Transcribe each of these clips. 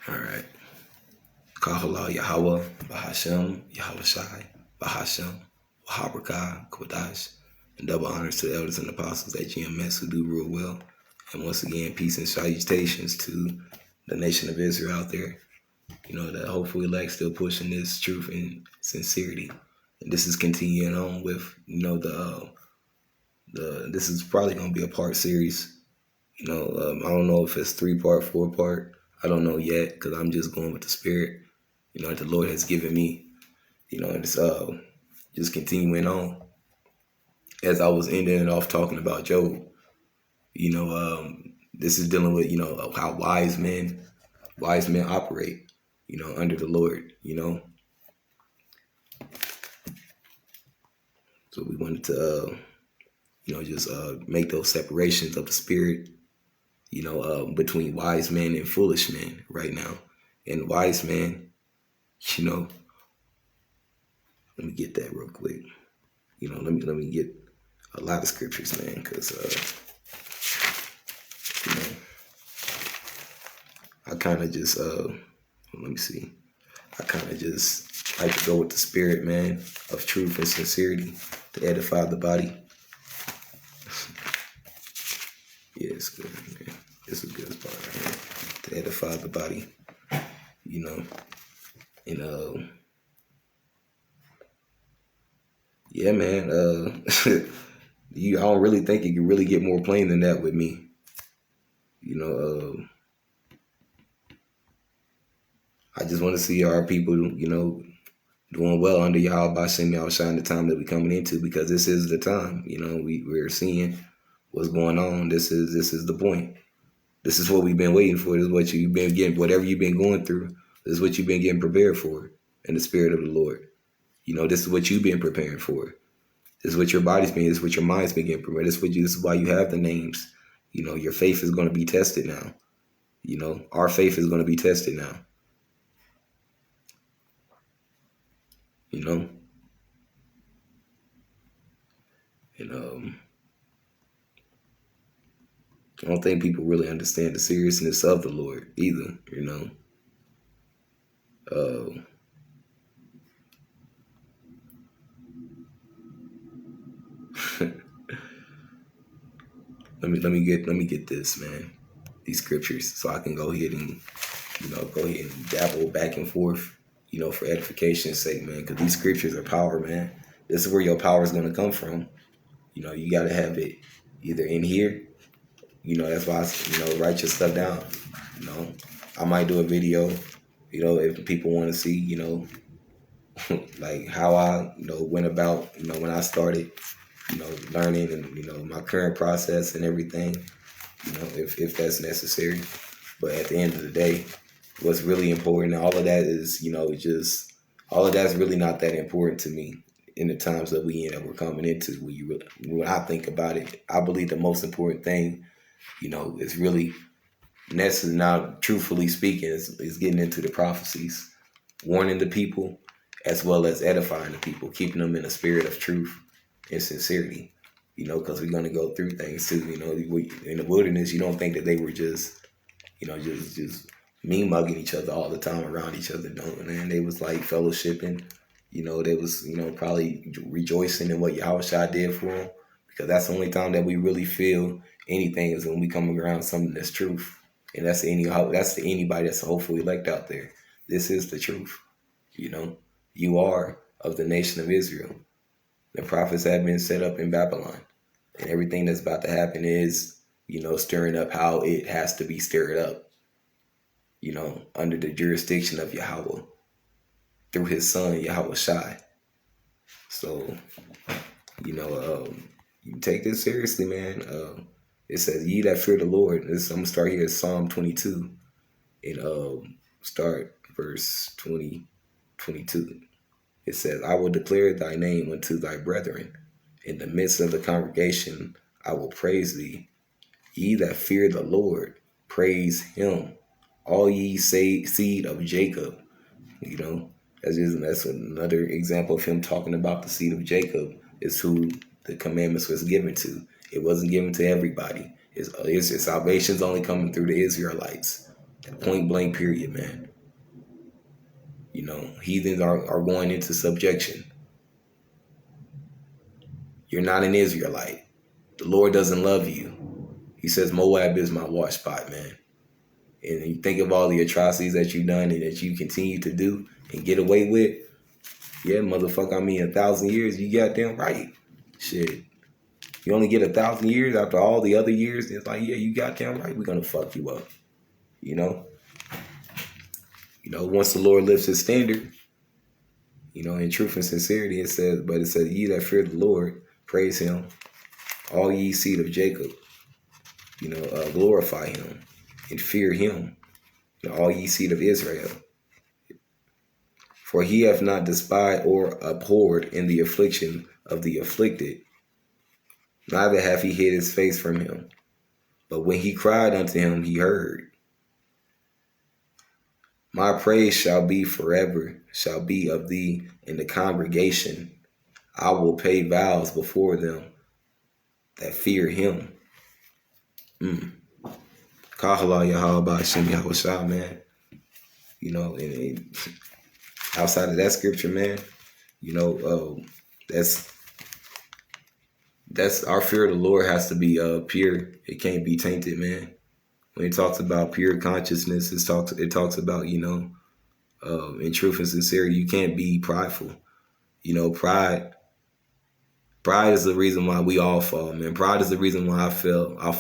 All right. Kahala Yahweh, Bahashem, Yahweh Shai, Bahashem, Wahabrakah, Kodash, and double honors to the elders and apostles at GMS who do rule well. And once again, peace and salutations to the nation of Israel out there. The hopeful elect still pushing this truth and sincerity. And this is continuing on with, this is probably going to be a part series. I don't know if it's 3-part, 4-part. I don't know yet because I'm just going with the spirit, that the Lord has given me, and it's just continuing on. As I was ending it off talking about Job, this is dealing with, how wise men operate, under the Lord, So we wanted to, just make those separations of the spirit, between wise men and foolish men right now. And wise men, let me get that real quick. Let me get a lot of scriptures, man, because I kind of just let me see. I kind of just like to go with the spirit, man, of truth and sincerity to edify the body. Yeah, it's good, man. It's a good spot right here to edify the body, and yeah, man. I don't really think you can really get more plain than that with me. I just want to see our people, doing well under Yahweh Bashem Yahushua in the time that we're coming into, because this is the time. We're seeing what's going on. This is the point. This is what we've been waiting for. This is what you've been getting. Whatever you've been going through, this is what you've been getting prepared for in the spirit of the Lord. This is what you've been preparing for. This is what your body's been. This is what your mind's been getting prepared. This is why you have the names. Your faith is going to be tested now. Our faith is going to be tested now. And I don't think people really understand the seriousness of the Lord either, Let me get this, man. These scriptures, so I can go ahead and dabble back and forth, for edification's sake, man. Because these scriptures are power, man. This is where your power is going to come from. You got to have it either in here. That's why I, write your stuff down. I might do a video, if people want to see, like how I, went about, when I started, learning and, my current process and everything, if that's necessary. But at the end of the day, what's really important, all of that is, all of that's really not that important to me in the times that we're coming into. When I think about it, I believe the most important thing, is really necessary. Now, truthfully speaking, is getting into the prophecies, warning the people, as well as edifying the people, keeping them in a spirit of truth and sincerity, because we're going to go through things too. In the wilderness, you don't think that they were just mean mugging each other all the time around each other. And they was like fellowshipping, they was, probably rejoicing in what Yahushua did for them, because that's the only time that we really feel anything is when we come around something that's truth. And that's to anybody that's a hopeful elect out there. This is the truth. You are of the nation of Israel. The prophets have been set up in Babylon. And everything that's about to happen is, stirring up how it has to be stirred up, under the jurisdiction of Yahweh through his son, Yahweh Shai. So, you take this seriously, man. It says, ye that fear the Lord. I'm going to start here at Psalm 22 and start verse 22. It says, I will declare thy name unto thy brethren. In the midst of the congregation, I will praise thee. Ye that fear the Lord, praise him. All ye seed of Jacob. That's another example of him talking about the seed of Jacob, is who the commandments was given to. It wasn't given to everybody. His salvation's only coming through the Israelites. Point blank period, man. Heathens are going into subjection. You're not an Israelite. The Lord doesn't love you. He says Moab is my wash spot, man. And you think of all the atrocities that you've done and that you continue to do and get away with. Yeah, motherfucker, 1,000 years, you goddamn right. Shit. You only get 1,000 years after all the other years. It's like, yeah, you goddamn right. We're going to fuck you up. Once the Lord lifts his standard, in truth and sincerity, it says, ye that fear the Lord, praise him. All ye seed of Jacob, glorify him and fear him. All ye seed of Israel. For he hath not despised or abhorred in the affliction of the afflicted, neither hath he hid his face from him. But when he cried unto him, he heard. My praise shall be forever, shall be of thee in the congregation. I will pay vows before them that fear him. Kahala Yahweh Shem Yahushua, man. And outside of that scripture, man, that's our fear of the Lord has to be pure. It can't be tainted, man. When it talks about pure consciousness, it talks about, in truth and sincerity, you can't be prideful. Pride is the reason why we all fall, man. Pride is the reason why I've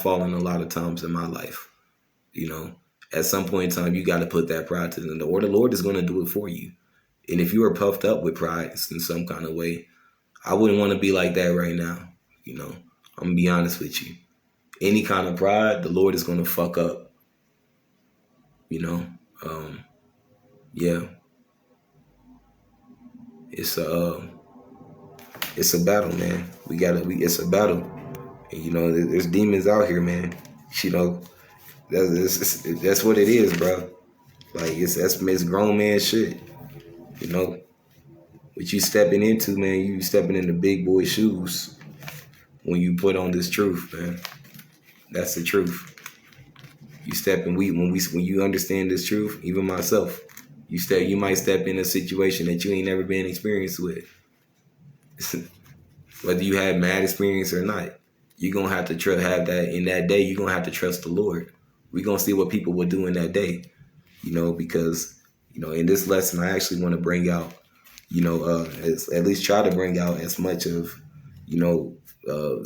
fallen a lot of times in my life. At some point in time, you got to put that pride to the Lord. The Lord is going to do it for you. And if you are puffed up with pride in some kind of way, I wouldn't want to be like that right now. I'm going to be honest with you. Any kind of pride, the Lord is going to fuck up. Yeah. It's a battle, man. It's a battle. And, there's demons out here, man. That's what it is, bro. Like, it's grown man shit. What you stepping into, man, you stepping into big boy shoes when you put on this truth, man. That's the truth. When you understand this truth, even myself, you might step in a situation that you ain't never been experienced with. Whether you had mad experience or not, you're gonna have to have that in that day. You're gonna have to trust the Lord. We're gonna see what people will do in that day, because in this lesson, I actually want to bring out, at least try to bring out as much of,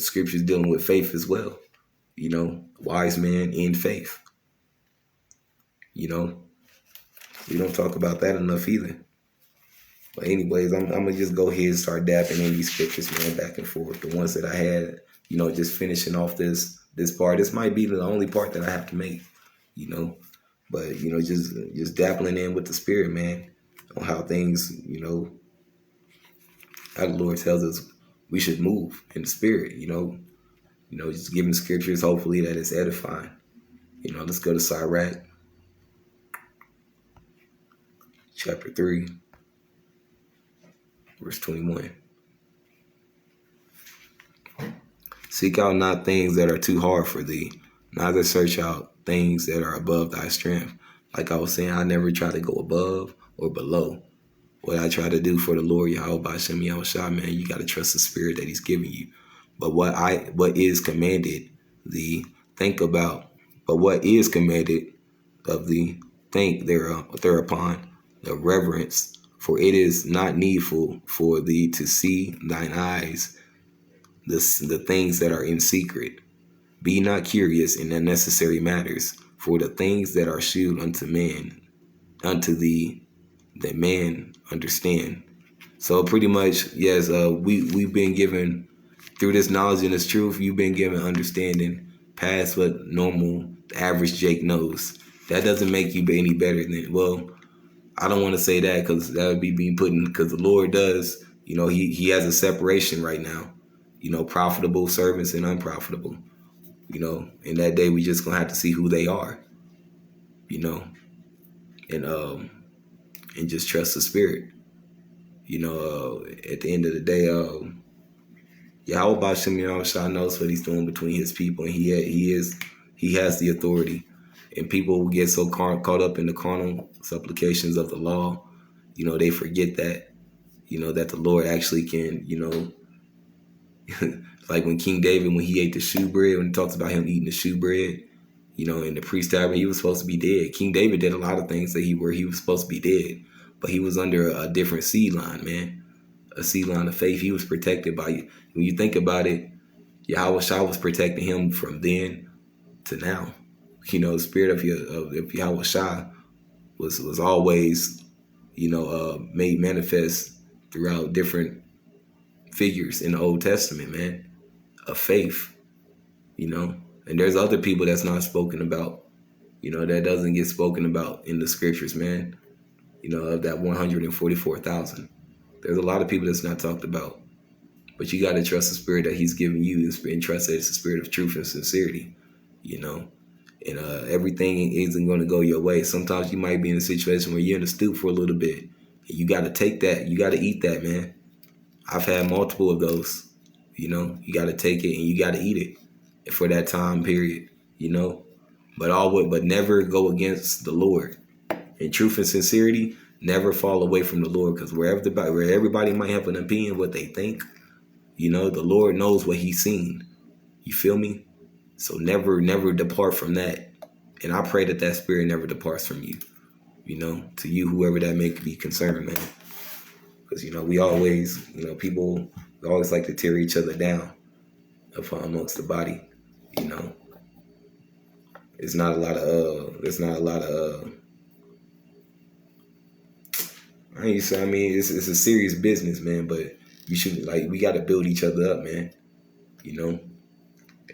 scriptures dealing with faith as well. Wise man in faith. We don't talk about that enough either. But anyways, I'm gonna just go ahead and start dapping in these scriptures, man, back and forth. The ones that I had, just finishing off this part. This might be the only part that I have to make, But just dappling in with the spirit, man, on how things, how the Lord tells us we should move in the spirit, just giving scriptures, hopefully that it's edifying. Let's go to Sirach, chapter 3, verse 21. Seek out not things that are too hard for thee, neither search out things that are above thy strength. Like I was saying, I never try to go above or below what I try to do for the Lord, Yahweh Shem Yahushua, man. You got to trust the spirit that he's giving you. But what is commanded thee, think about. But what is commanded of thee, think thereupon, the reverence. For it is not needful for thee to see thine eyes the things that are in secret. Be not curious in unnecessary matters, for the things that are shewed unto thee, that man understand. So pretty much, yes, we've been given, through this knowledge and this truth, you've been given understanding past what the average Jake knows. That doesn't make you any better than, well, I don't want to say that because that would be being put in, because the Lord does, he has a separation right now, profitable servants and unprofitable. In that day, we just gonna have to see who they are, and just trust the spirit. At the end of the day, Yahweh Shem Yahushua knows what he's doing between his people, and he has the authority, And people get so caught up in the carnal supplications of the law, they forget that, that the Lord actually can, like when King David, when he ate the shewbread, when he talks about him eating the shewbread, in the priest tavern, he was supposed to be dead. King David did a lot of things that he was supposed to be dead, but he was under a different seed line, man, a seed line of faith. He was protected by, when you think about it, Yahweh Shah was protecting him from then to now. The spirit of Yahweh Shah was always, made manifest throughout different figures in the Old Testament, man, of faith, And there's other people that's not spoken about, that doesn't get spoken about in the scriptures, man. Of that 144,000. There's a lot of people that's not talked about. But you got to trust the spirit that he's giving you and trust that it's the spirit of truth and sincerity, And everything isn't going to go your way. Sometimes you might be in a situation where you're in the stoop for a little bit. And you got to take that. You got to eat that, man. I've had multiple of those. You got to take it and you got to eat it for that time period, But never go against the Lord. In truth and sincerity, never fall away from the Lord, because where everybody might have an opinion what they think, the Lord knows what he's seen. You feel me? So never depart from that. And I pray that spirit never departs from you, to you, whoever that may be concerned, man. Because, we always, people always like to tear each other down amongst the body, There's not a lot of, it's a serious business, man, but you should, we got to build each other up, man,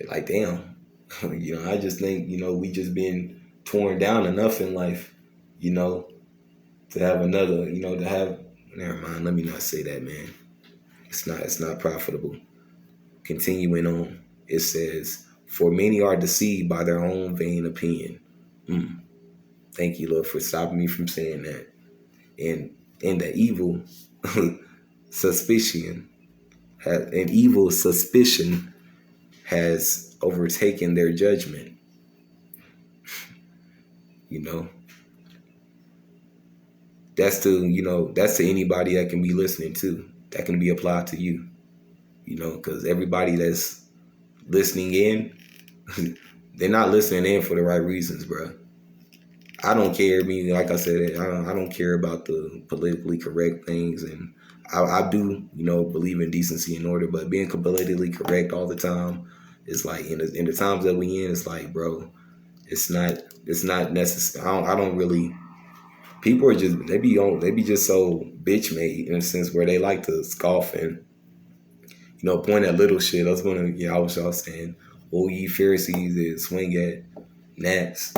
Like, damn, I just think, we just been torn down enough in life, to have another, never mind, let me not say that, man. It's not profitable. Continuing on, it says, for many are deceived by their own vain opinion. Thank you, Lord, for stopping me from saying that. And the evil suspicion has overtaken their judgment. That's to anybody that can be listening to. That can be applied to you. Because everybody that's listening in, they're not listening in for the right reasons, bro. I don't care. Like I said, I don't care about the politically correct things, and I do, believe in decency and order. But being politically correct all the time is like in the times that we in, it's like, bro, it's not necessary. I don't really. People are just they be just so bitch made in a sense where they like to scoff and point at little shit. I was all saying, "Oh, ye Pharisees that swing at gnats,"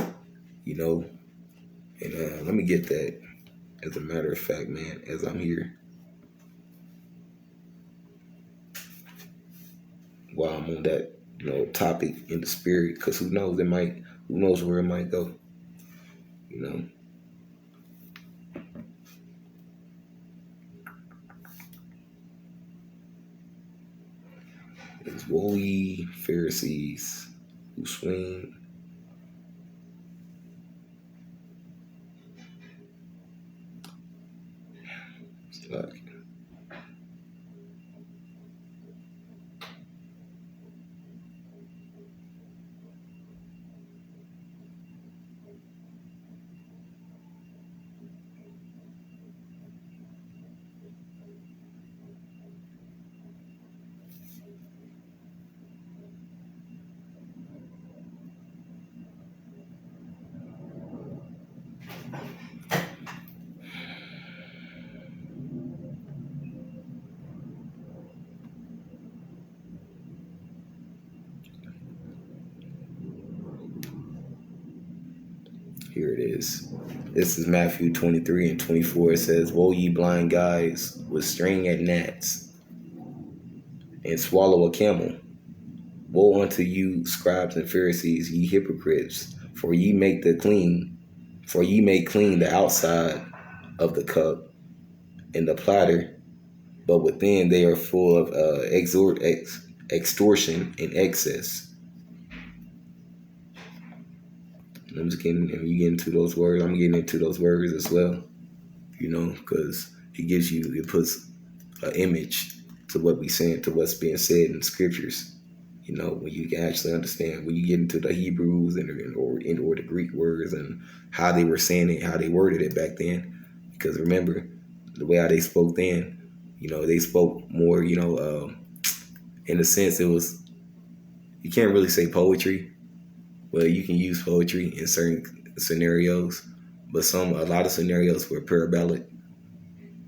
And let me get that, as a matter of fact, man, as I'm here. While I'm on that, topic in the spirit, because who knows where it might go, It's woe ye Pharisees who swing like Here it is. This is Matthew 23 and 24. It says, woe ye blind guides, with string at gnats, and swallow a camel. Woe unto you, scribes and Pharisees, ye hypocrites, for ye make clean the outside of the cup and the platter, but within they are full of extortion and excess. I'm just getting, and you get into those words, I'm getting into those words as well, because it puts an image to what we saying, to what's being said in scriptures. When you can actually understand, when you get into the Hebrews or the Greek words and how they were saying it, how they worded it back then. Because remember, the way how they spoke then, they spoke more, in a sense, it was, you can't really say poetry. Well, you can use poetry in certain scenarios, but a lot of scenarios were parabolic.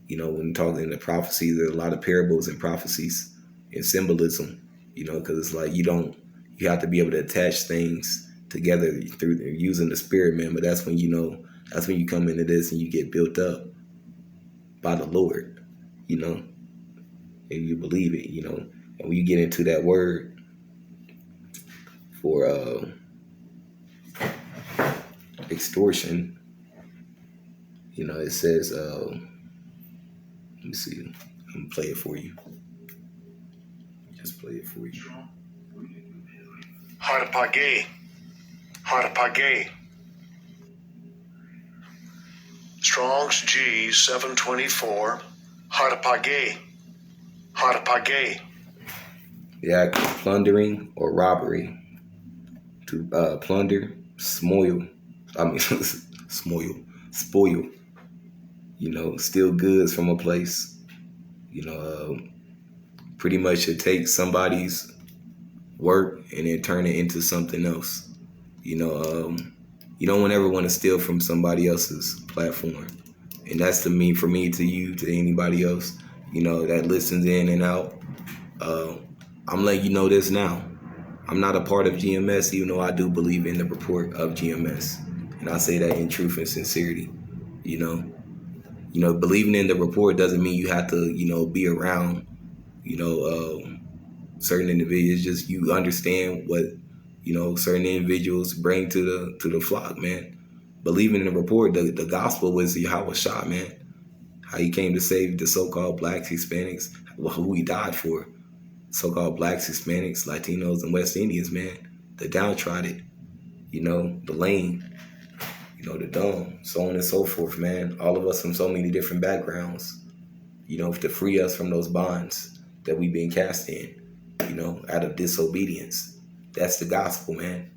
When talking the prophecies, there's a lot of parables and prophecies and symbolism. Because it's like you have to be able to attach things together through using the spirit, man. But that's when that's when you come into this and you get built up by the Lord, and you believe it, And when you get into that word for extortion, it says, let me see, I'm gonna play it for you. Just play it for you. Harapage. Strong's G 724. Harapage. Yeah, plundering or robbery. To plunder, spoil. Steal goods from a place. Pretty much to take somebody's work and then turn it into something else. You don't ever want to steal from somebody else's platform. And that's the mean for me, to you, to anybody else, that listens in and out. I'm letting you know this now. I'm not a part of GMS, even though I do believe in the report of GMS. And I say that in truth and sincerity. Believing in the report doesn't mean you have to, be around, certain individuals. Just you understand what, certain individuals bring to the flock, man. Believing in the report, the gospel was Yahweh Shah, man. How he came to save the so-called blacks, Hispanics, who he died for. So-called blacks, Hispanics, Latinos, and West Indians, man. The downtrodden, the lame, the dumb, so on and so forth, man. All of us from so many different backgrounds, to free us from those bonds that we've been cast in, out of disobedience. That's the gospel, man.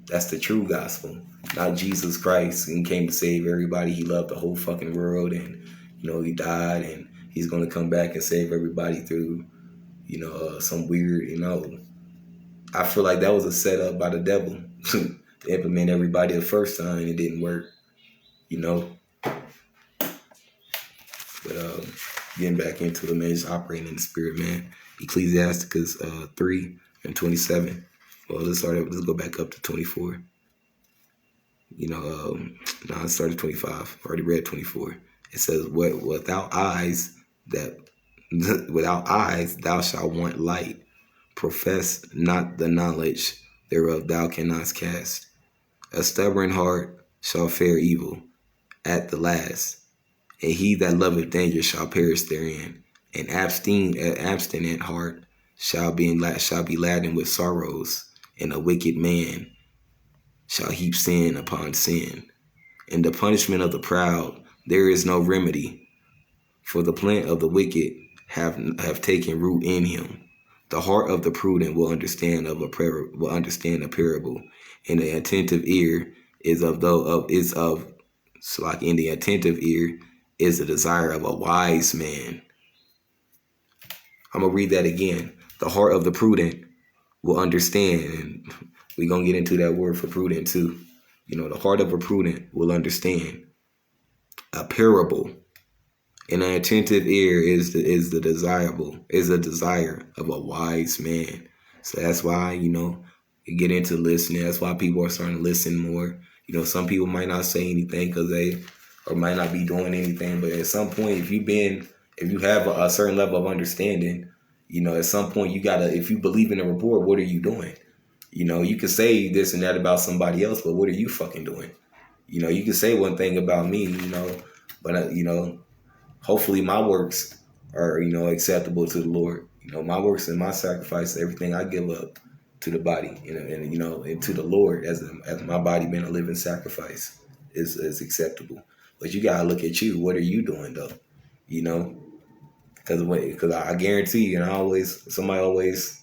That's the true gospel. Not Jesus Christ and came to save everybody. He loved the whole fucking world, and, he died, and he's going to come back and save everybody through, some weird, I feel like that was a setup by the devil to implement everybody the first time, and it didn't work, But getting back into the man, just operating in the spirit, man. Ecclesiasticus 3:27. Well, let's go back up to 24. No, I started 25. I already read 24. It says, without eyes thou shalt want light. Profess not the knowledge thereof thou canst cast. A stubborn heart shall fare evil at the last, and he that loveth danger shall perish therein. An abstinent heart shall be laden with sorrows, and a wicked man shall heap sin upon sin. In the punishment of the proud there is no remedy, for the plant of the wicked have taken root in him. The heart of the prudent will understand a parable, and the attentive ear is in the attentive ear is the desire of a wise man. I'm gonna read that again. The heart of the prudent will understand, and we're gonna get into that word for prudent too. The heart of a prudent will understand a parable, and an attentive ear is the desire of a wise man. So that's why, you get into listening. That's why people are starting to listen more. Some people might not say anything because or might not be doing anything, but at some point, if you have a certain level of understanding, at some point if you believe in the report, what are you doing? You can say this and that about somebody else, but what are you fucking doing? You can say one thing about me, but hopefully my works are, acceptable to the Lord. My works and my sacrifice, everything I give up, to the body, and and to the Lord as my body being a living sacrifice is acceptable. But you gotta look at you. What are you doing though? You know, because I guarantee you, and somebody always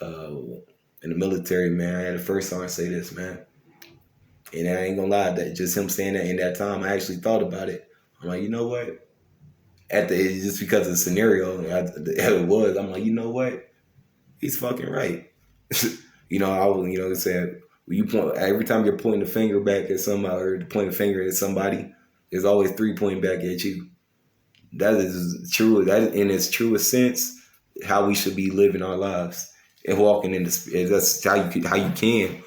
in the military, man. I had the first sergeant say this, man, and I ain't gonna lie, that just him saying that in that time, I actually thought about it. I'm like, you know what? Just because of the scenario, it was, I'm like, you know what? He's fucking right. I was, saying, when you point, every time you're pointing the finger back at somebody or pointing the finger at somebody, there's always three pointing back at you. That is true. That is, in its truest sense, how we should be living our lives and walking in the. That's how you can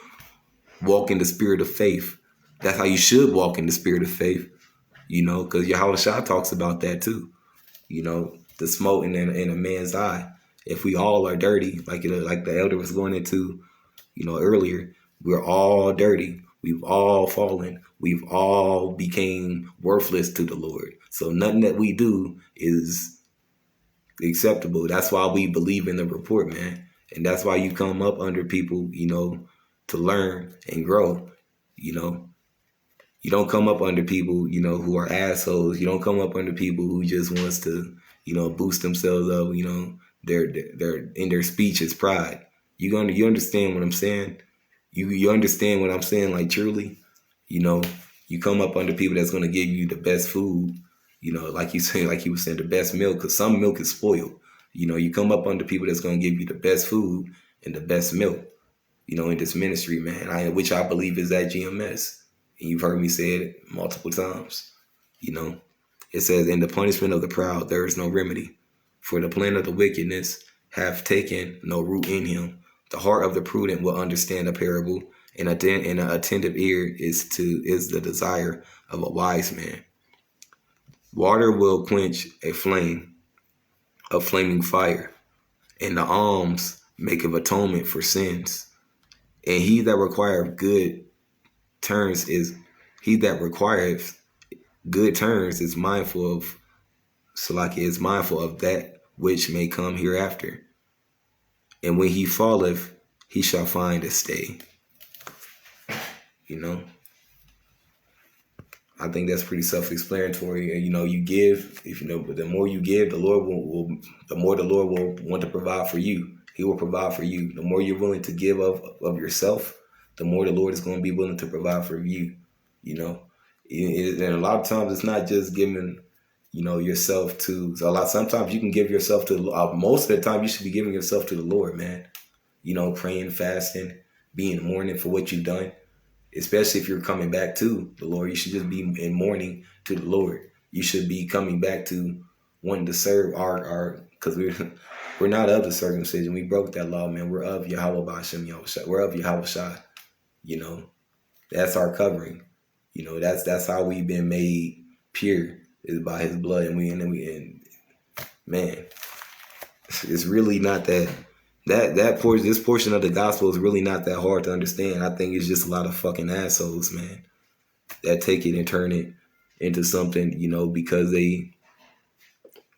walk in the spirit of faith. That's how you should walk in the spirit of faith. Because Yahweh Shah talks about that too. The smote in a man's eye. If we all are dirty, like the elder was going into, earlier, we're all dirty. We've all fallen. We've all became worthless to the Lord. So nothing that we do is acceptable. That's why we believe in the report, man. And that's why you come up under people, to learn and grow. You don't come up under people, who are assholes. You don't come up under people who just wants to, boost themselves up. They're in their speech is pride. You understand what I'm saying? You understand what I'm saying? Like truly, you come up under people that's gonna give you the best food. Like you say, like you were saying, the best milk. Because some milk is spoiled. You come up under people that's gonna give you the best food and the best milk. In this ministry, man, which I believe is at GMS. And you've heard me say it multiple times. It says, in the punishment of the proud, there is no remedy. For the plan of the wickedness hath taken no root in him. The heart of the prudent will understand a parable, and an attentive ear is the desire of a wise man. Water will quench a flaming fire, and the alms maketh atonement for sins. And he that requireth good turns is mindful of that which may come hereafter. And when he falleth, he shall find a stay. I think that's pretty self-explanatory. And you give, but the more you give, the more the Lord will want to provide for you. He will provide for you. The more you're willing to give of yourself, the more the Lord is going to be willing to provide for you. And a lot of times it's not just giving, yourself to. Sometimes you can give yourself to. Most of the time, you should be giving yourself to the Lord, man. Praying, fasting, being in mourning for what you've done. Especially if you're coming back to the Lord, you should just be in mourning to the Lord. You should be coming back to wanting to serve our because we're not of the circumcision. We broke that law, man. We're of Yahweh B'Hashem Yahushua. We're of Yahweh Shah. That's our covering. That's how we've been made pure, is by His blood, and man, it's really not that. This portion of the gospel is really not that hard to understand. I think it's just a lot of fucking assholes, man, that take it and turn it into something, because they,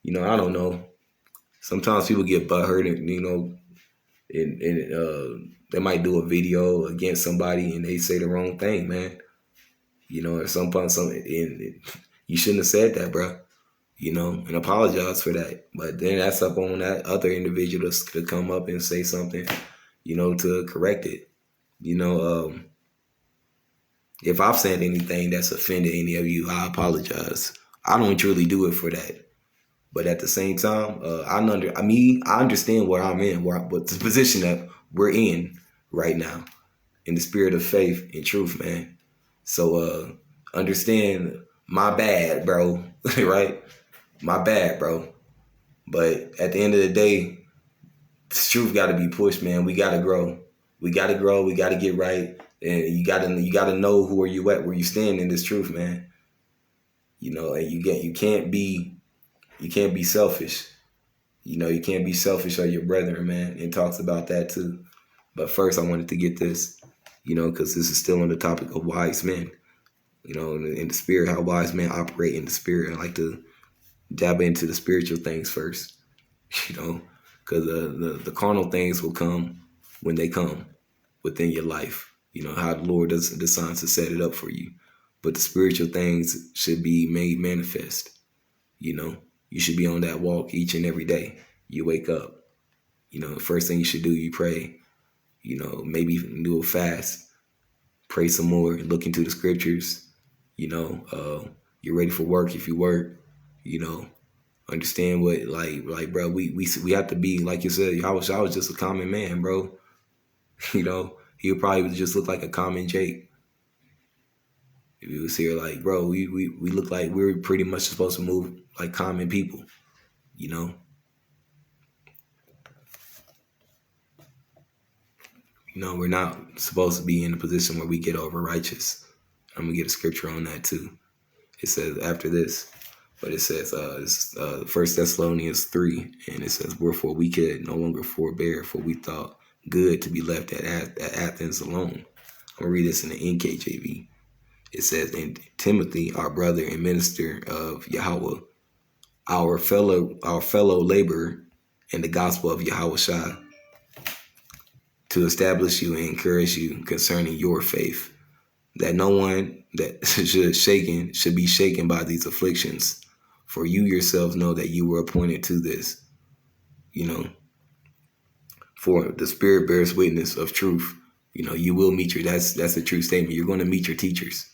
I don't know. Sometimes people get butthurt and, and they might do a video against somebody and they say the wrong thing, man. At some point, you shouldn't have said that, bro. And apologize for that. But then that's up on that other individual to come up and say something, to correct it. If I've said anything that's offended any of you, I apologize. I don't truly do it for that. But at the same time, I understand where I'm in, what the position that we're in right now, in the spirit of faith and truth, man. So understand my bad, bro, right? My bad, bro. But at the end of the day, the truth got to be pushed, man. We got to grow. We got to grow. We got to get right. And you got to know where you at, where you stand in this truth, man. And you can't be selfish. You can't be selfish of your brethren, man. It talks about that too. But first, I wanted to get this, because this is still on the topic of wise men. In the spirit, how wise men operate in the spirit. I like to dab into the spiritual things first, because the carnal things will come, when they come within your life. You know, how the Lord decides to set it up for you. But the spiritual things should be made manifest. You know, you should be on that walk each and every day. You wake up. You know, the first thing you should do, you pray. You know, maybe do a fast. Pray some more. Look into the scriptures. You know, you're ready for work if you work. You know, understand what bro. We have to be like you said. I was just a common man, bro. You know, he would probably just look like a common Jake. If he was here, like, bro, we look like we're pretty much supposed to move like common people, you know? You know, we're not supposed to be in a position where we get over righteous. I'm gonna get a scripture on that too. It says after this, but it says it's 1 Thessalonians 3, and it says, wherefore we could no longer forbear, for we thought good to be left at Athens alone. I'm gonna read this in the NKJV. It says, and Timothy, our brother and minister of Yahweh, our fellow laborer in the gospel of Yahweh Shai, to establish you and encourage you concerning your faith, that no one that should be shaken by these afflictions. For you yourselves know that you were appointed to this. You know, for the Spirit bears witness of truth. You know, you will meet that's a true statement. You're going to meet your teachers.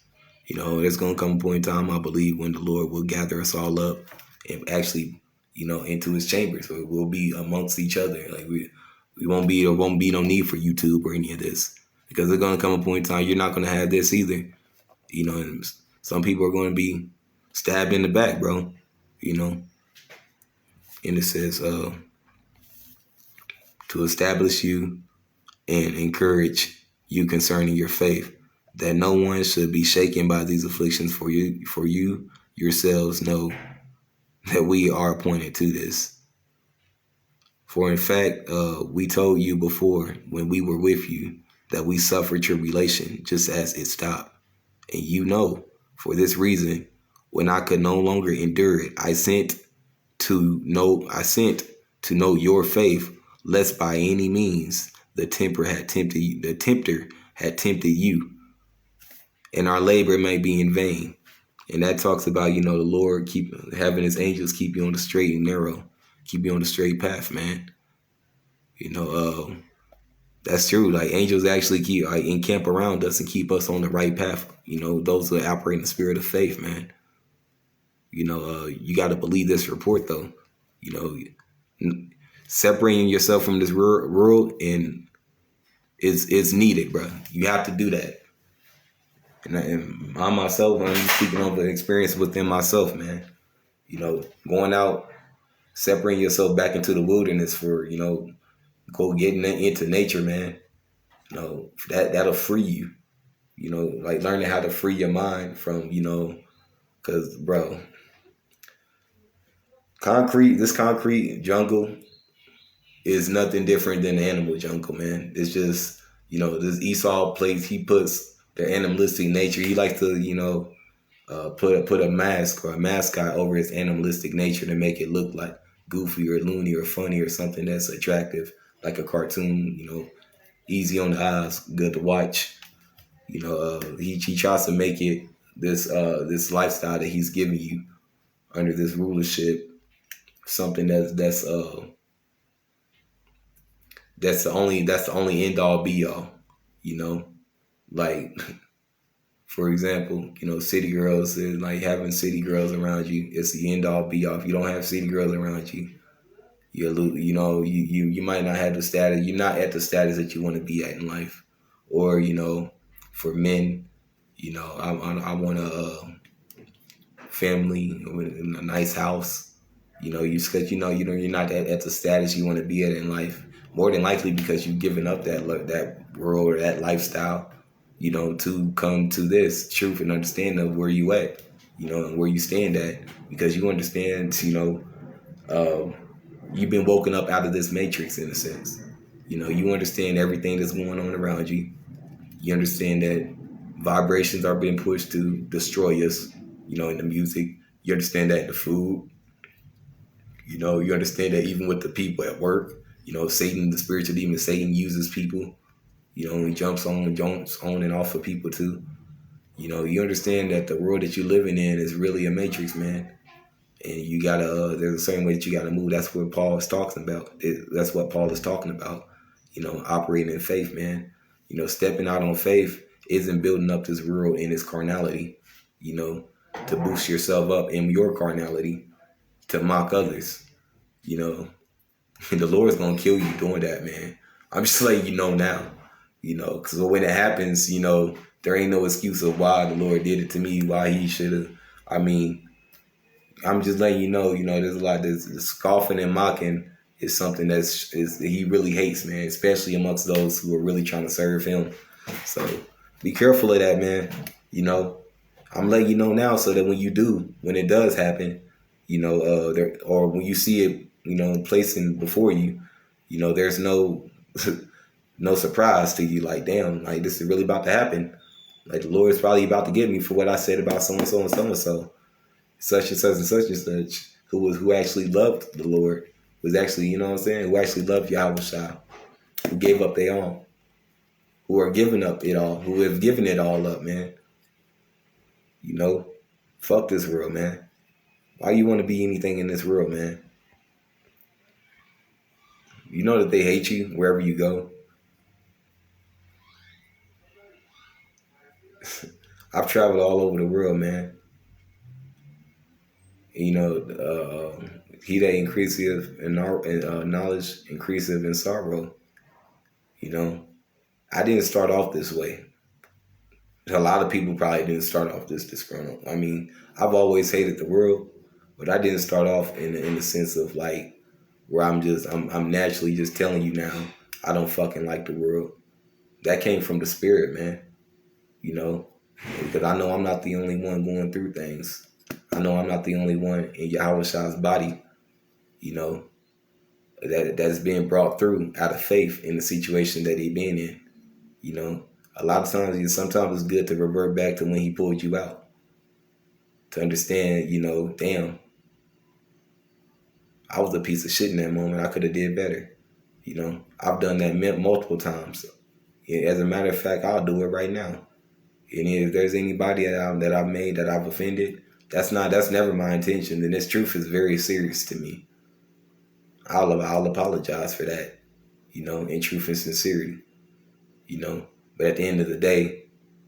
You know, there's going to come a point in time, I believe, when the Lord will gather us all up and actually, you know, into his chambers. So we'll be amongst each other. Like we won't be no need for YouTube or any of this, because there's going to come a point in time you're not going to have this either. You know, and some people are going to be stabbed in the back, bro. You know, and it says to establish you and encourage you concerning your faith, that no one should be shaken by these afflictions. For you yourselves know that we are appointed to this. For in fact, we told you before when we were with you that we suffered tribulation just as it stopped. And you know, for this reason, when I could no longer endure it, I sent to know your faith, lest by any means the tempter had tempted you, and our labor may be in vain. And that talks about, you know, the Lord having his angels keep you on the straight and narrow, keep you on the straight path, man. You know, that's true. Like, angels actually encamp around us and keep us on the right path. You know, those that operate in the spirit of faith, man. You know, you got to believe this report, though. You know, separating yourself from this world and is needed, bro. You have to do that. And I myself, I'm speaking on the experience within myself, man. You know, going out, separating yourself back into the wilderness for, you know, go getting into nature, man. You know, that'll free you. You know, like learning how to free your mind from, you know, because, bro, this concrete jungle is nothing different than the animal jungle, man. It's just, you know, this Esau place, he puts their animalistic nature. He likes to, you know, put a mask or a mascot over his animalistic nature to make it look like goofy or loony or funny or something that's attractive, like a cartoon, you know, easy on the eyes, good to watch. You know, he tries to make it this lifestyle that he's giving you under this rulership, something that's the only end all be all. You know, like, for example, you know, city girls, like having city girls around you, it's the end all be all. If you don't have city girls around you, you might not have the status. You're not at the status that you want to be at in life. Or, you know, for men, you know, I want a family with a nice house. You know, because you're not at the status you want to be at in life. More than likely because you've given up that world or that lifestyle, you know, to come to this truth and understand of where you at, you know, and where you stand at, because you understand, you know, you've been woken up out of this matrix in a sense. You know, you understand everything that's going on around you. You understand that vibrations are being pushed to destroy us, you know, in the music. You understand that in the food. You know, you understand that even with the people at work. You know, Satan, the spiritual demon, Satan uses people. You know, he jumps on and off of people too. You know, you understand that the world that you're living in is really a matrix, man. And you gotta, there's a certain way that you gotta move. That's what Paul is talking about. That's what Paul is talking about. You know, operating in faith, man. You know, stepping out on faith isn't building up this world in its carnality, you know, to boost yourself up in your carnality, to mock others. You know, the Lord's gonna kill you doing that, man. I'm just letting you know now, you know, because when it happens, you know, there ain't no excuse of why the Lord did it to me, why he should have. I mean, I'm just letting you know, there's a lot. This scoffing and mocking is something that he really hates, man, especially amongst those who are really trying to serve him. So be careful of that, man. You know, I'm letting you know now so that when it does happen, you know, or when you see it, you know, placing before you, you know, there's no no surprise to you. Like, damn, like this is really about to happen. Like the Lord is probably about to get me for what I said about so and so and so and so, such and such and such and such, who actually loved the Lord, was actually, you know what I'm saying, who actually loved Yahweh Shai, who gave up their own, who are giving up it all, who have given it all up, man. You know, fuck this world, man. Why you want to be anything in this world, man? You know that they hate you wherever you go. I've traveled all over the world, man. And, you know, he that increaseth in knowledge increaseth in sorrow. You know, I didn't start off this way. A lot of people probably didn't start off this disgruntled. I mean, I've always hated the world, but I didn't start off in the sense of like where I'm naturally just telling you now I don't fucking like the world. That came from the spirit, man. You know, because I know I'm not the only one going through things. I know I'm not the only one in Yahweh Shah's body, you know, that's being brought through out of faith in the situation that he been in. You know, a lot of times, sometimes it's good to revert back to when he pulled you out, to understand, you know, damn, I was a piece of shit in that moment. I could have did better. You know, I've done that multiple times. As a matter of fact, I'll do it right now. And if there's anybody that I've made that I've offended, that's never my intention. And this truth is very serious to me. I'll apologize for that, you know, in truth and sincerity, you know. But at the end of the day,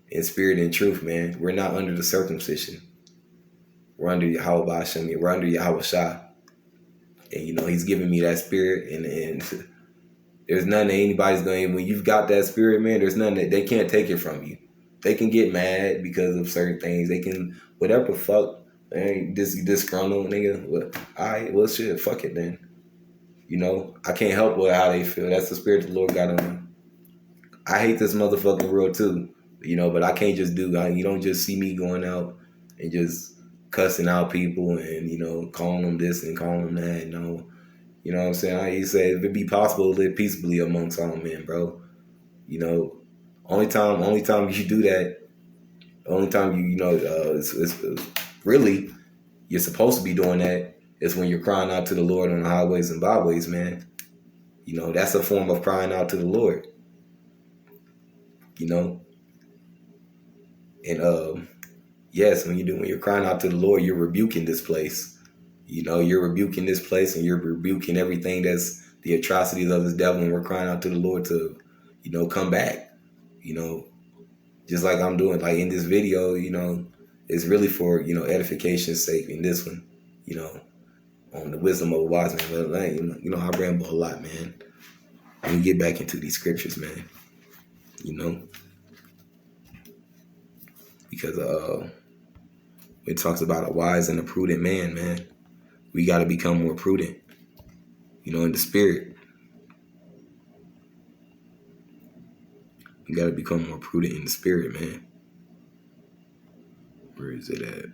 in spirit and truth, man, we're not under the circumcision. We're under Yahweh Hashem. We're under Yahweh Shah. And, you know, he's giving me that spirit. And there's nothing that anybody's going to, when you've got that spirit, man, there's nothing that they can't take it from you. They can get mad because of certain things. They can, whatever the fuck, man, disgruntled, nigga. Well, all right, well, shit, fuck it then. You know, I can't help with how they feel. That's the spirit the Lord got on me. I hate this motherfucking world too, you know, but I can't just you don't just see me going out and just cussing out people and, you know, calling them this and calling them that, you know. You know what I'm saying? He said, if it be possible to live peaceably amongst all men, bro. You know, only time you do that, only time you know, it's really, you're supposed to be doing that is when you're crying out to the Lord on the highways and byways, man. You know, that's a form of crying out to the Lord. You know? And yes, when you're crying out to the Lord, you're rebuking this place. You know, you're rebuking this place and you're rebuking everything that's the atrocities of this devil, and we're crying out to the Lord to, you know, come back. You know, just like I'm doing, like in this video, you know, it's really for, you know, edification's sake. In this one, you know, on the wisdom of a wise man. But, you know, I ramble a lot, man. Let me get back into these scriptures, man. You know, because it talks about a wise and a prudent man, man. We got to become more prudent, you know, in the spirit. We got to become more prudent in the spirit, man. Where is it at?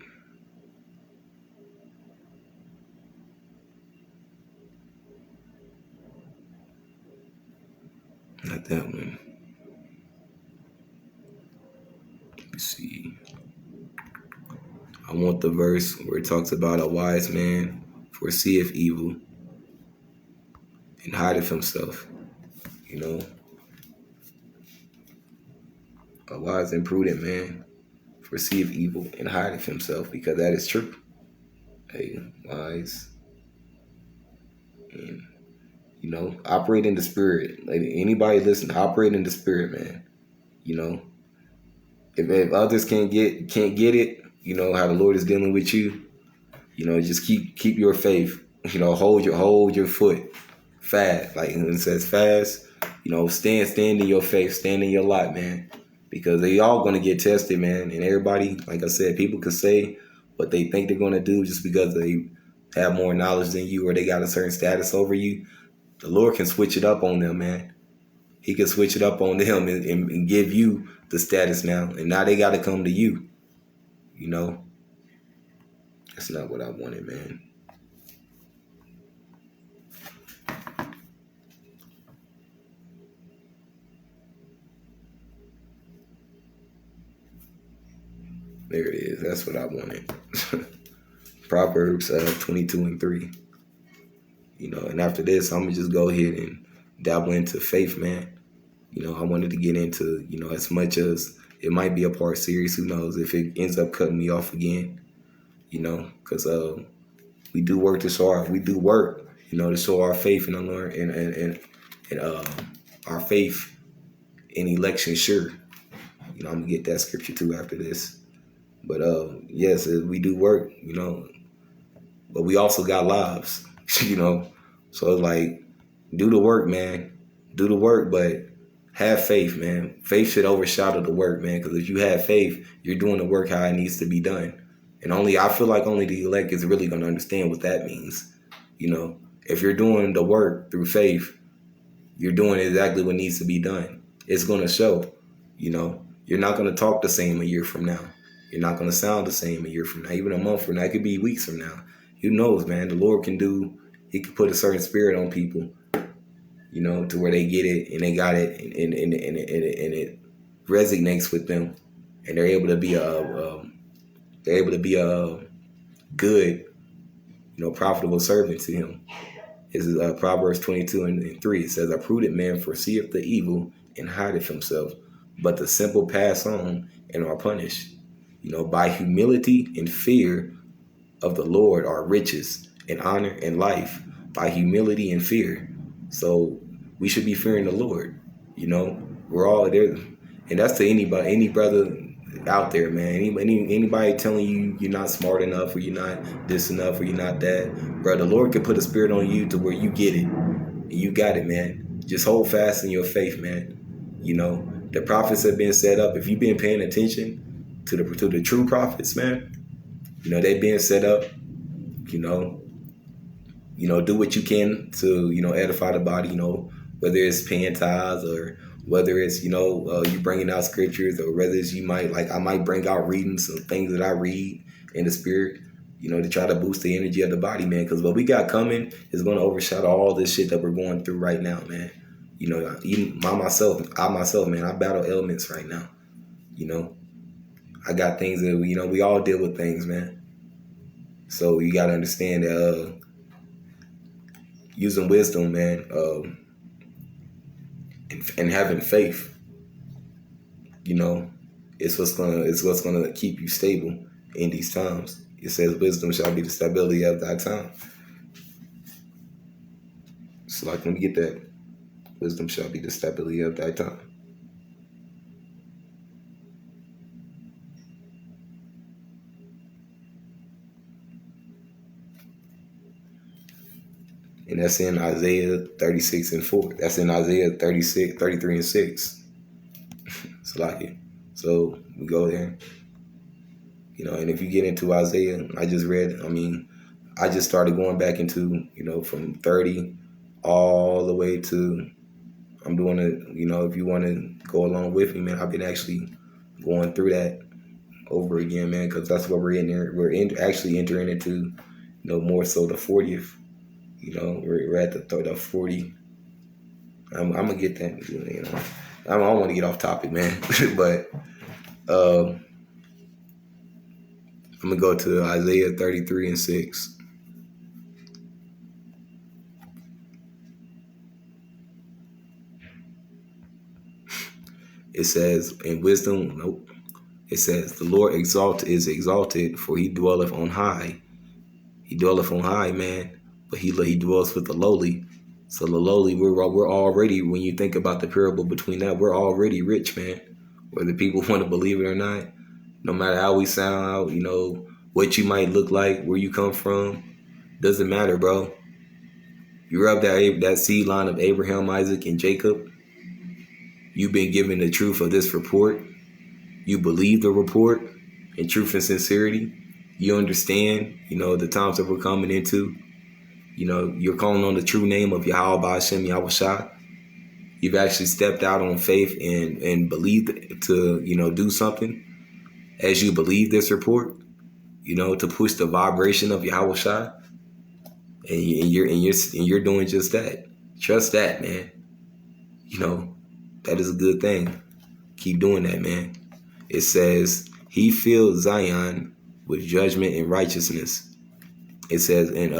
Not that one. Let me see. I want the verse where it talks about a wise man foreseeth evil and hideth himself. You know, a wise and prudent man foreseeth evil and hideth himself, because that is true. Hey, wise and operate in the spirit. Like anybody listen, operate in the spirit, man. You know, if others can't get it, how the Lord is dealing with you. Just keep your faith. Hold your foot fast. Like when it says fast, stand in your faith, stand in your lot, man. Because they all gonna get tested, man. And everybody, like I said, people can say what they think they're gonna do just because they have more knowledge than you or they got a certain status over you. The Lord can switch it up on them, man. He can switch it up on them and give you the status now. And now they got to come to you. That's not what I wanted, man. There it is. That's what I wanted. Proverbs 22:3. And after this, I'm going to just go ahead and dabble into faith, man. I wanted to get into, as much as it might be a part series. Who knows if it ends up cutting me off again, because we do work to show to show our faith in the Lord and our faith in election sure. I'm going to get that scripture too after this. But yes, we do work, but we also got lives, So it's like, do the work, man. Do the work, but have faith, man. Faith should overshadow the work, man. Because if you have faith, you're doing the work how it needs to be done. And I feel like only the elect is really going to understand what that means. If you're doing the work through faith, you're doing exactly what needs to be done. It's going to show, You're not going to talk the same a year from now. You're not going to sound the same a year from now, even a month from now. It could be weeks from now. Who knows, man? The Lord He can put a certain spirit on people, to where they get it and they got it and it resonates with them, and they're able to be a good, profitable servant to Him. This is Proverbs 22:3. It says, "A prudent man foreseeth the evil and hideth himself, but the simple pass on and are punished." By humility and fear of the Lord are riches and honor and life. By humility and fear. So we should be fearing the Lord. We're all there. And that's to any brother out there, man. Anybody telling you you're not smart enough or you're not this enough or you're not that. Bro, the Lord can put a spirit on you to where you get it. And you got it, man. Just hold fast in your faith, man. The prophets have been set up. If you've been paying attention to the true prophets, man, they've been set up, do what you can to, edify the body, whether it's paying tithes or whether it's, you bringing out scriptures or whether it's I might bring out reading some things that I read in the spirit, to try to boost the energy of the body, man. Because what we got coming is going to overshadow all this shit that we're going through right now, man. Even I myself, man, I battle ailments right now. I got things that, we all deal with things, man. So you got to understand that using wisdom, man, and having faith, it's what's gonna keep you stable in these times. It says wisdom shall be the stability of thy time. So let me get that. Wisdom shall be the stability of thy time. And that's in Isaiah 36:4. That's in Isaiah 33:6. So we go there. And if you get into Isaiah, I just started going back into, from 30 all the way to, I'm doing it, if you want to go along with me, man, I've been actually going through that over again, man, because that's what we're in there. Actually entering into, more so the 40th. We're at the 40. I'm gonna get that. I don't want to get off topic, man, but I'm gonna go to Isaiah 33:6. It says in wisdom, nope. It says the Lord is exalted, for he dwelleth on high. He dwelleth on high, man, but he dwells with the lowly. So the lowly, we're already, when you think about the parable between that, we're already rich, man. Whether people want to believe it or not, no matter how we sound, what you might look like, where you come from, doesn't matter, bro. You're of that seed line of Abraham, Isaac, and Jacob. You've been given the truth of this report. You believe the report in truth and sincerity. You understand, the times that we're coming into. You're calling on the true name of Yahweh Ba'Shem Yahweh Shah. You've actually stepped out on faith and believed to, do something as you believe this report, to push the vibration of Yahweh Shah. And you're doing just that. Trust that, man. That is a good thing. Keep doing that, man. It says, he filled Zion with judgment and righteousness. It says, and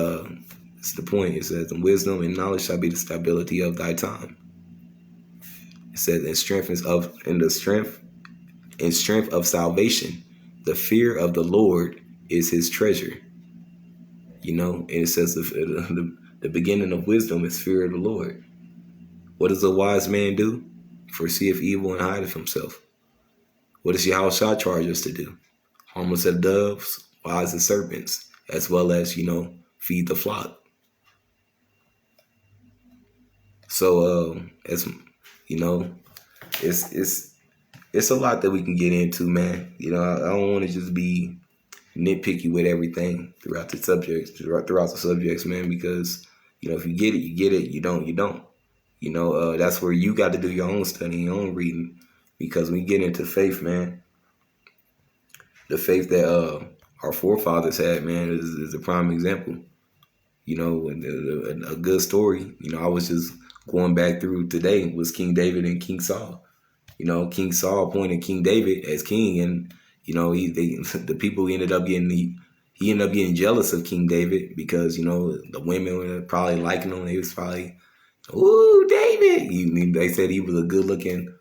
it's the point. It says, and wisdom and knowledge shall be the stability of thy time. It says, in strength of salvation, the fear of the Lord is his treasure. And it says the beginning of wisdom is fear of the Lord. What does a wise man do? Foreseeth evil and hideth himself. What does Yahweh Shah charge us to do? Harmless as doves, wise as serpents, as well as, feed the flock. So, it's a lot that we can get into, man. I don't want to just be nitpicky with everything throughout the subjects, man, because, if you get it, you get it. You don't, you don't. That's where you got to do your own studying, your own reading, because when you get into faith, man, the faith that our forefathers had, man, is a prime example. A good story. I was just going back through today was King David and King Saul. King Saul appointed King David as king, and the people ended up getting he ended up getting jealous of King David because the women were probably liking him. They was probably, ooh, David. They said he was a good looking,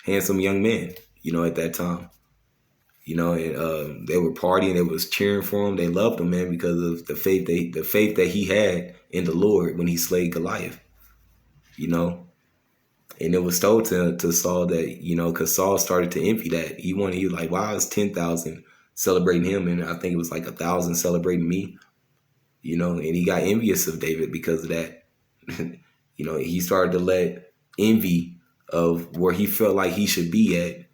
handsome young man. At that time. And they were partying, they was cheering for him. They loved him, man, because of the faith that he had in the Lord when he slayed Goliath. And it was told to Saul that, because Saul started to envy that. He was like, wow, it's 10,000 celebrating him, and I think it was like 1,000 celebrating me. And he got envious of David because of that. He started to let envy of where he felt like he should be at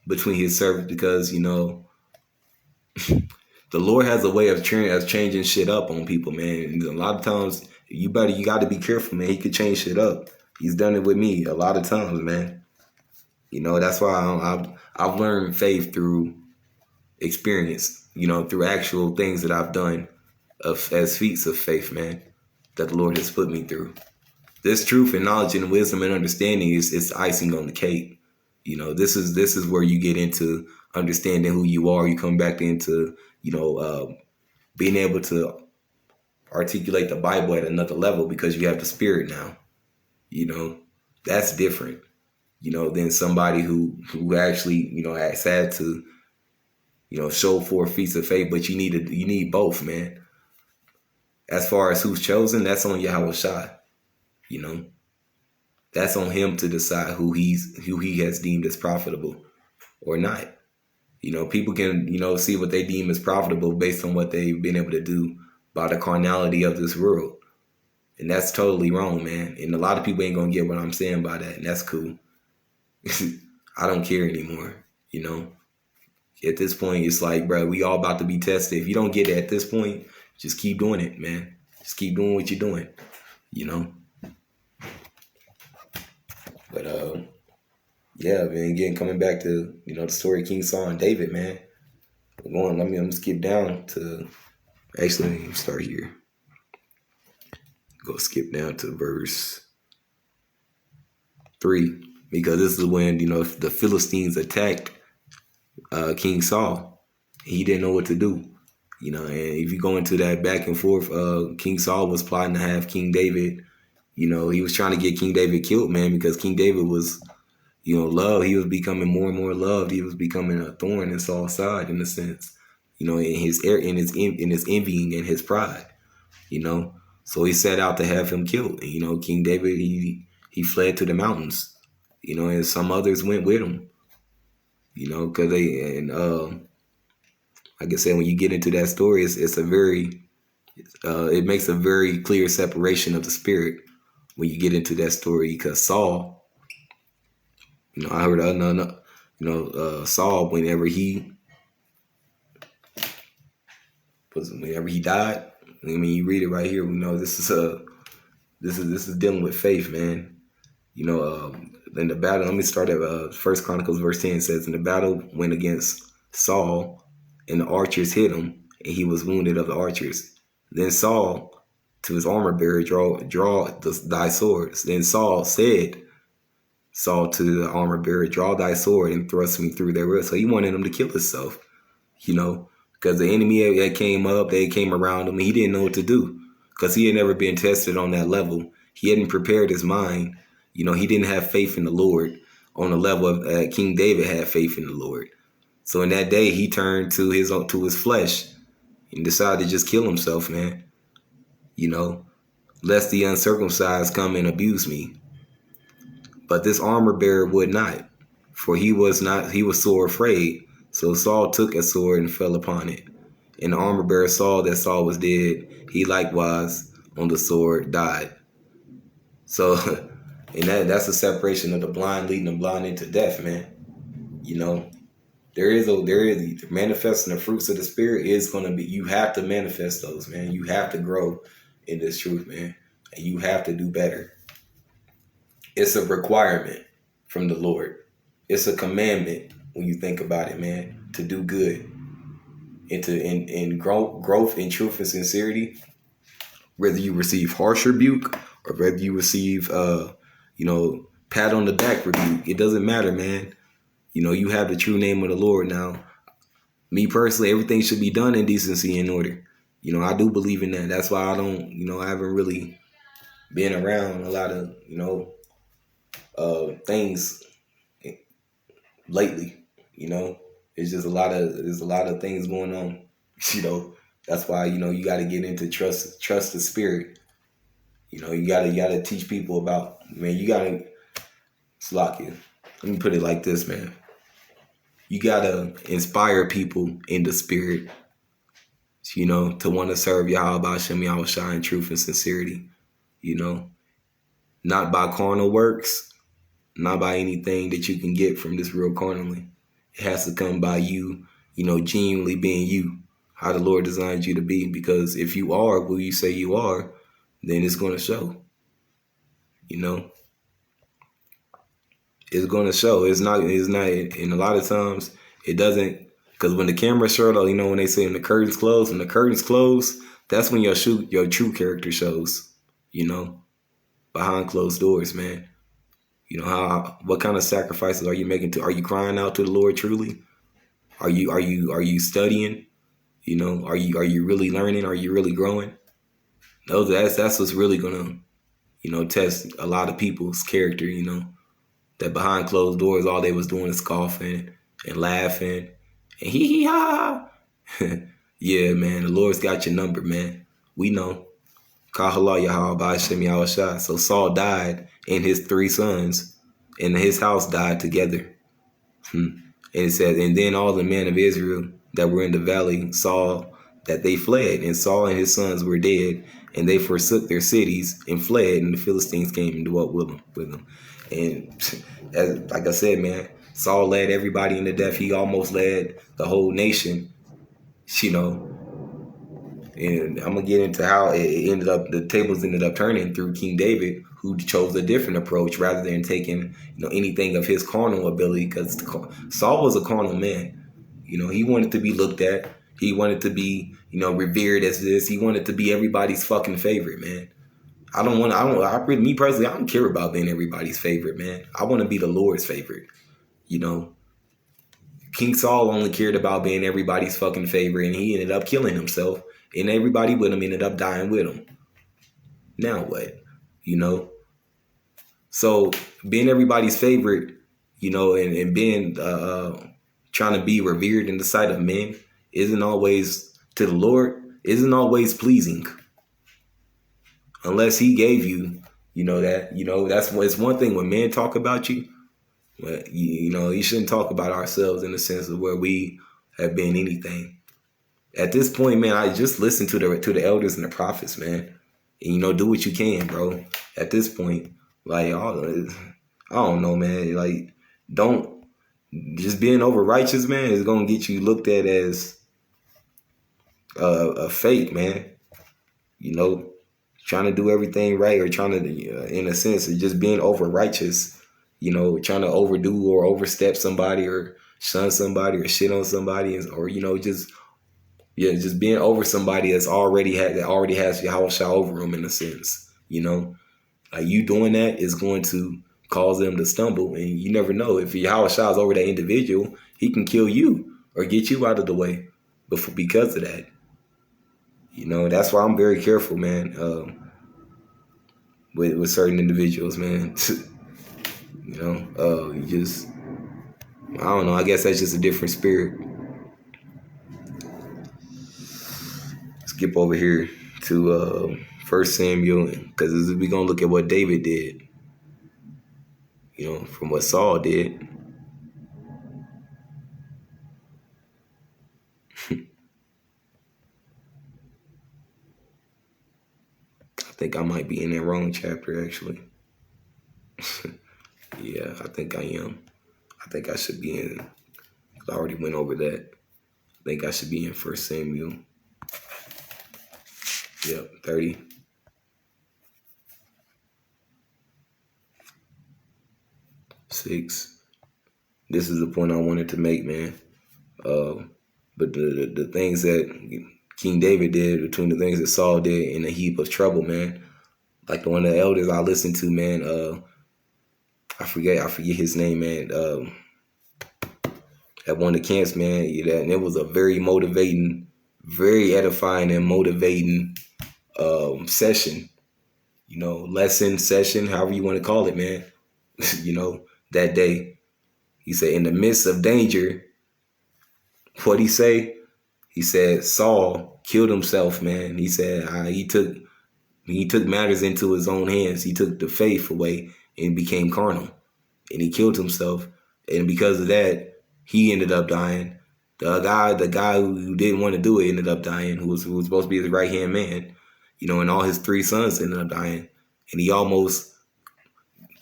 between his servants, because the Lord has a way of changing shit up on people, man. And a lot of times you got to be careful, man. He could change shit up. He's done it with me a lot of times, man. That's why I've learned faith through experience, through actual things that I've done as feats of faith, man, that the Lord has put me through. This truth and knowledge and wisdom and understanding is icing on the cake. This is where you get into understanding who you are. You come back into, being able to articulate the Bible at another level because you have the Spirit now. That's different, than somebody who actually, has had to, show forth feats of faith. But you need both, man. As far as who's chosen, that's on Yahweh Shah. That's on him to decide who he has deemed as profitable or not. People can, see what they deem as profitable based on what they've been able to do by the carnality of this world. And that's totally wrong, man. And a lot of people ain't going to get what I'm saying by that. And that's cool. I don't care anymore. At this point, it's like, bro, we all about to be tested. If you don't get it at this point, just keep doing it, man. Just keep doing what you're doing, But yeah, man. Again, coming back to the story of King Saul and David, man. I'm gonna skip down to. Actually, let me start here. Go skip down to verse 3 because this is when the Philistines attacked King Saul. He didn't know what to do. And if you go into that back and forth, King Saul was plotting to have King David You know, he was trying to get King David killed, man, because King David was, you know, loved. He was becoming more and more loved. He was becoming a thorn in Saul's side, in a sense. You know, in his envying and his pride. You know, so he set out to have him killed. And, you know, King David, he fled to the mountains. You know, and some others went with him. You know, because like I said, when you get into that story, it's a very it makes a very clear separation of the spirit when you get into that story. Because Saul, you know, I heard Saul, whenever he died. I mean, you read it right here. We know this is dealing with faith, man. You know, in the battle. Let me start at First Chronicles verse 10 says, "In the battle went against Saul, and the archers hit him, and he was wounded of the archers. Then Saul to his armor bearer, draw thy swords. Then Saul to the armor bearer, draw thy sword and thrust me through their ribs." So he wanted him to kill himself, you know, because the enemy that came up, they came around him, and he didn't know what to do because he had never been tested on that level. He hadn't prepared his mind. You know, he didn't have faith in the Lord on the level of King David had faith in the Lord. So in that day, he turned to his flesh and decided to just kill himself, man. You know, lest the uncircumcised come and abuse me. But this armor bearer would not, for he was sore afraid. So Saul took a sword and fell upon it. And the armor bearer saw that Saul was dead. He likewise on the sword died. So, and that's a separation of the blind leading the blind into death, man. You know, there is manifesting the fruits of the spirit is going to be, you have to manifest those, man. You have to grow in this truth, man. And you have to do better. It's a requirement from the Lord. It's a commandment when you think about it, man, to do good. In growth in truth and sincerity, whether you receive harsh rebuke or whether you receive pat on the back rebuke, it doesn't matter, man. You know, you have the true name of the Lord now. Me personally, everything should be done in decency and order. You know, I do believe in that. That's why I haven't really been around a lot of, things lately. You know, there's a lot of things going on. You know, that's why, you got to get into trust the spirit. You know, you gotta teach people about, man, you gotta slock it. Let me put it like this, man. You gotta inspire people in the spirit, to want to serve Yahweh Shem Yahweh in truth and sincerity, not by carnal works, not by anything that you can get from this real carnally. It has to come by you, genuinely being you, how the Lord designed you to be. Because if you are who you say you are, then it's going to show, It's going to show. It's not, and a lot of times it doesn't, because when the camera's shut off, when they say when the curtains close, that's when your true character shows, behind closed doors, man. What kind of sacrifices are you making are you crying out to the Lord truly? Are you studying? Are you really learning? Are you really growing? No, that's what's really gonna, test a lot of people's character, that behind closed doors, all they was doing is coughing and laughing and hee ha. Yeah, man, the Lord's got your number, man. We know. Kahala Yahweh Shem Yahweh. So Saul died and his 3 sons and his house died together. And it says, and then all the men of Israel that were in the valley saw that they fled, and Saul and his sons were dead, and they forsook their cities and fled, and the Philistines came and dwelt with them. And like I said, man, Saul led everybody into death. He almost led the whole nation, And I'm going to get into how the tables ended up turning through King David, who chose a different approach rather than taking, anything of his carnal ability, because Saul was a carnal man. He wanted to be looked at. He wanted to be, revered as this. He wanted to be everybody's fucking favorite, man. Me personally, I don't care about being everybody's favorite, man. I want to be the Lord's favorite, King Saul only cared about being everybody's fucking favorite, and he ended up killing himself, and everybody with him ended up dying with him. Now what? you know. So being everybody's favorite, you know, and being trying to be revered in the sight of men isn't always to the Lord, isn't always pleasing unless He gave you, that, that's it's one thing when men talk about you, but you shouldn't talk about ourselves in the sense of where we have been anything. At this point, man, I just listen to the elders and the prophets, man, and do what you can, bro. At this point, like, I don't know, man. Like, don't just being over righteous, man, is gonna get you looked at as a fake, man. You know, trying to do everything right or trying to, in a sense, of just being over righteous. Trying to overdo or overstep somebody or shun somebody or shit on somebody, or just being over somebody that already has Yahweh over them in a sense. Like, you doing that is going to cause them to stumble, and you never know if Yahweh is over that individual, he can kill you or get you out of the way, because of that. That's why I'm very careful, man, with certain individuals, man. You just, I don't know. I guess that's just a different spirit. Skip over here to First Samuel, because we're gonna look at what David did. From what Saul did. I think I might be in that wrong chapter, actually. Yeah, I think I am. I think I should be in. I already went over that. I think I should be in First Samuel. Yep, 36. This is the point I wanted to make, man. But the things that King David did, between the things that Saul did in a heap of trouble, man. Like the one of the elders I listened to, man. I forget his name, man. At one of the camps, man. And it was a very motivating, very edifying and motivating session. Lesson, session, however you want to call it, man. That day. He said, in the midst of danger, what'd he say? He said Saul killed himself, man. He said he took matters into his own hands. He took the faith away and became carnal. And he killed himself. And because of that, he ended up dying. The guy who didn't want to do it ended up dying, who was supposed to be his right-hand man. And all his three sons ended up dying. And he almost,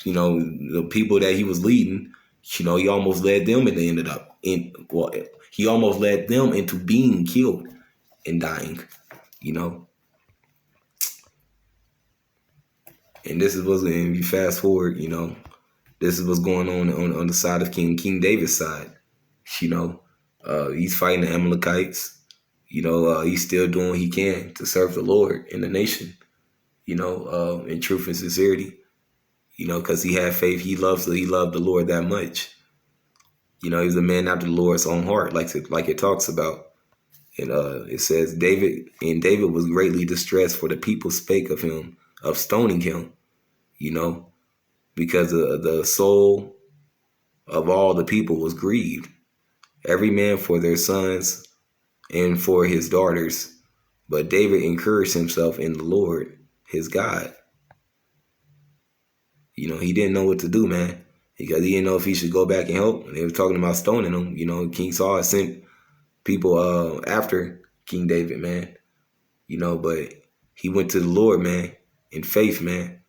the people that he was leading, he almost led them, and they ended up he almost led them into being killed and dying, And this is what's, and you fast forward, this is what's going on the side of King David's side. He's fighting the Amalekites. He's still doing what he can to serve the Lord in the nation, in truth and sincerity, because he had faith. He loved the Lord that much. He was a man after the Lord's own heart, like it talks about. And it says David was greatly distressed, for the people spake of him, of stoning him, because the soul of all the people was grieved, every man for their sons and for his daughters. But David encouraged himself in the Lord, his God. He didn't know what to do, man, because he didn't know if he should go back and help. And they were talking about stoning him. King Saul sent people after King David, man. But he went to the Lord, man, in faith, man.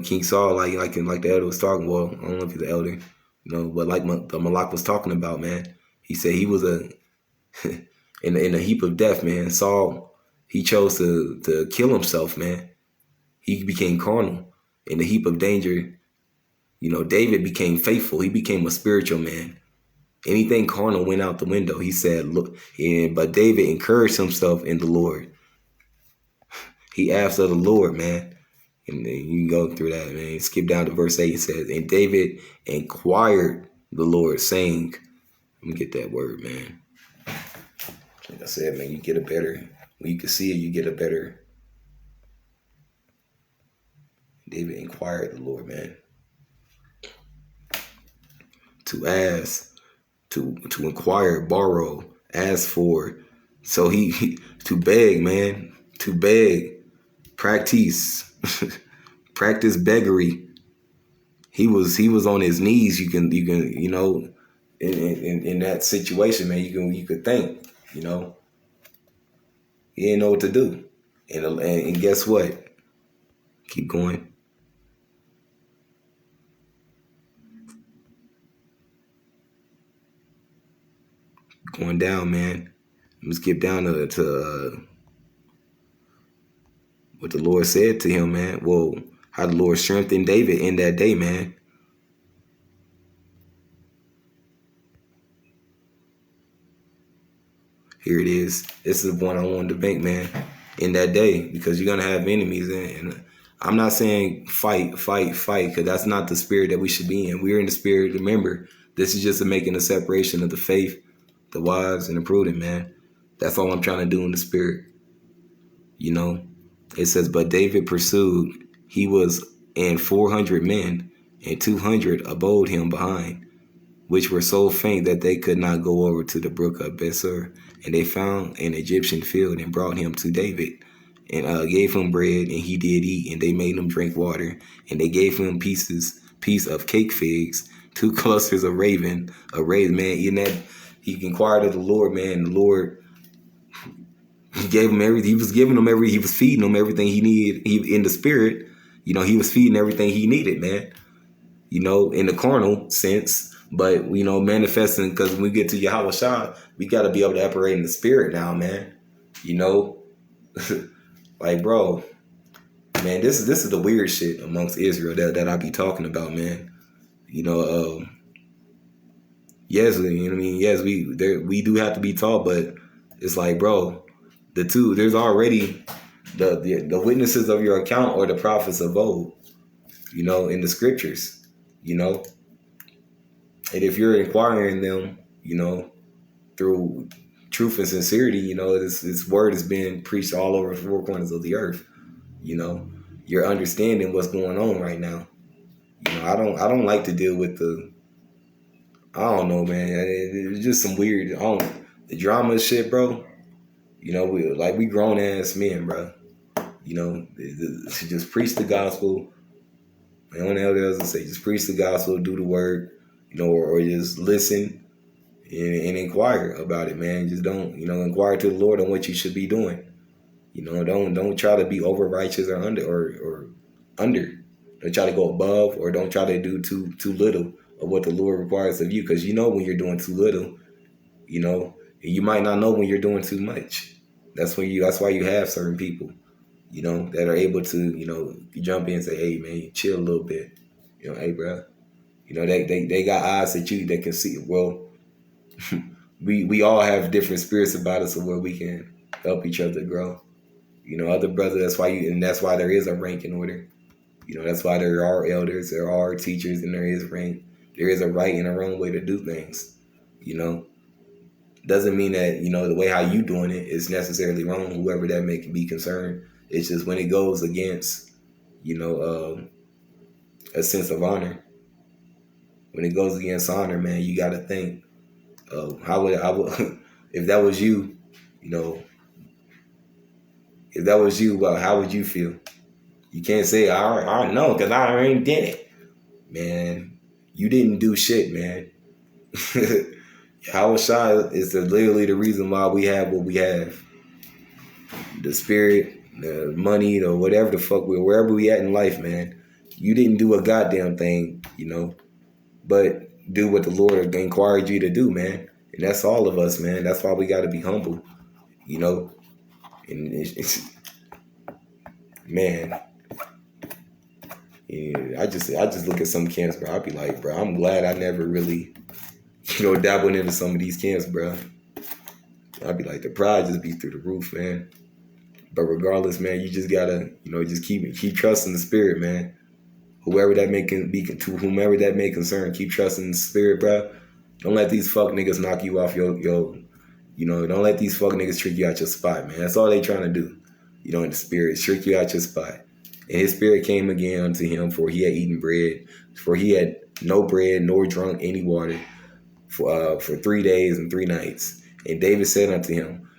King Saul, like the elder was talking. Well, I don't know if he's the elder, but like the Malak was talking about, man. He said he was in a heap of death, man. Saul, he chose to kill himself, man. He became carnal in a heap of danger. David became faithful. He became a spiritual man. Anything carnal went out the window. He said, look, but David encouraged himself in the Lord. He asked of the Lord, man. And then you can go through that, man. Skip down to verse 8. It says, and David inquired the Lord, saying, let me get that word, man. Like I said, man, when you can see it, you get a better inquire of the Lord, man. To ask, to inquire, borrow, ask for. So to beg, man, to beg, practice, practice beggary. He was on his knees. You can in that situation, man. You could think, he didn't know what to do, and guess what? Keep going. Going down, man. Let's get down to what the Lord said to him, man. Well, how the Lord strengthened David in that day, man. Here it is. This is the one I wanted to make, man. In that day, because you're gonna have enemies, and I'm not saying fight, because that's not the spirit that we should be in. We're in the spirit. Remember, this is just making a separation of the faith, the wise, and the prudent, man. That's all I'm trying to do in the spirit. It says, but David pursued. He was and 400 men, and 200 abode him behind, which were so faint that they could not go over to the brook of Besor. And they found an Egyptian field and brought him to David, and gave him bread, and he did eat, and they made him drink water, and they gave him piece of cake figs, 2 clusters of raven, man. In that, he inquired of the Lord, man. The Lord, he gave him everything. He was giving him he was feeding him everything he needed. In the spirit, he was feeding everything he needed, man. In the carnal sense. But, manifesting, because when we get to Yahweh Shah, we got to be able to operate in the spirit now, man. Like, bro, man, this is the weird shit amongst Israel that I be talking about, man. Yes, yes, we do have to be taught, but it's like, bro, there's already the witnesses of your account or the prophets of old, in the scriptures, And if you're inquiring them, through truth and sincerity, this word has been preached all over the 4 corners of the earth. You're understanding what's going on right now. I don't like to deal with I don't know, man. It's just some weird, the drama shit, bro. We grown ass men, bro. To just preach the gospel. And one else to say, just preach the gospel, do the word, or just listen and inquire about it, man. Just don't, inquire to the Lord on what you should be doing. Don't try to be over righteous or under. Don't try to go above, or don't try to do too little of what the Lord requires of you, because when you're doing too little, and you might not know when you're doing too much. That's why you have certain people, that are able to, jump in and say, hey, man, chill a little bit. Hey, bro. They got eyes that they can see. Well, we all have different spirits about us, where we can help each other grow. Other brother, that's why there is a rank in order. That's why there are elders, there are teachers, and there is rank. There is a right and a wrong way to do things. Doesn't mean that, the way how you doing it is necessarily wrong, whoever that may be concerned. It's just when it goes against, a sense of honor. When it goes against honor, man, you got to think, how would if that was you, if that was you, well, how would you feel? You can't say, I know, because I already did it. Man, you didn't do shit, man. Yahweh Shai is literally the reason why we have what we have. The spirit, the money, or whatever the fuck, wherever we at in life, man. You didn't do a goddamn thing, but do what the Lord inquired you to do, man. And that's all of us, man. That's why we got to be humble, And it's man. Yeah, I just look at some camps, bro. I'd be like, bro, I'm glad I never really, dabbled into some of these camps, bro. I'd be like, the pride just be through the roof, man. But regardless, man, you just gotta, just keep trusting the spirit, man. Whoever that may to whomever that may concern, keep trusting the spirit, bro. Don't let these fuck niggas knock you off your don't let these fuck niggas trick you out your spot, man. That's all they trying to do, in the spirit, trick you out your spot. And his spirit came again unto him, for he had eaten bread, for he had no bread nor drunk any water for 3 days and 3 nights. And David said unto him,